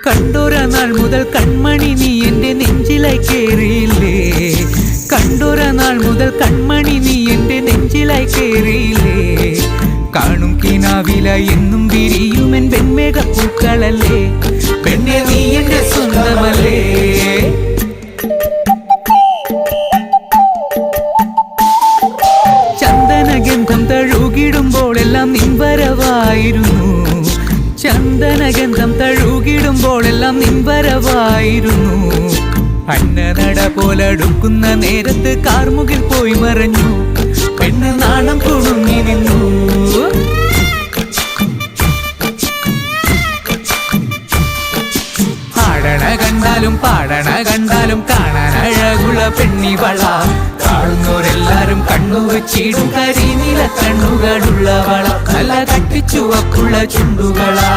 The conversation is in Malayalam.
കണ്ടൊര നാൾ മുതൽ കൺമണി നീ എൻ്റെ നെഞ്ചിലായി കേറിയില്ലേ, കണ്ടൊര നാൾ മുതൽ കൺമണി നീ എൻ്റെ നെഞ്ചിലായി കേറിയില്ലേ. കാണും കിനാവില എന്നും വിരിയുമെൻ വെൺമേഘപ്പൂക്കളല്ലേ, പെണ്ണെ നീ എൻ്റെ സ്വന്തമല്ലേ. ചന്ദനഗന്ധം തഴുകിടുമ്പോഴെല്ലാം നിൻ വരവായിരുന്നു, ചന്ദനഗന്ധം തഴുകിടുമ്പോഴെല്ലാം നിൻ വരവായിരുന്നു. അന്നനട പോലടുക്കുന്ന നേരത്ത് കാർമുകിൽ പോയി മറഞ്ഞു, പെണ്ണ് നാണം കുടുങ്ങി നിന്നു. ആടണ കണ്ടാലും പാടണ കണ്ടാലും കാണാൻ അഴകുള്ള പെണ്ണിവള, കാണുന്നവരെല്ലാരും കണ്ണു വെച്ചിടും കരിനീല കണ്ണുകളുള്ളവള, നല്ല കട്ടിച്ചുവപ്പുള്ള ചുണ്ടുകളാ.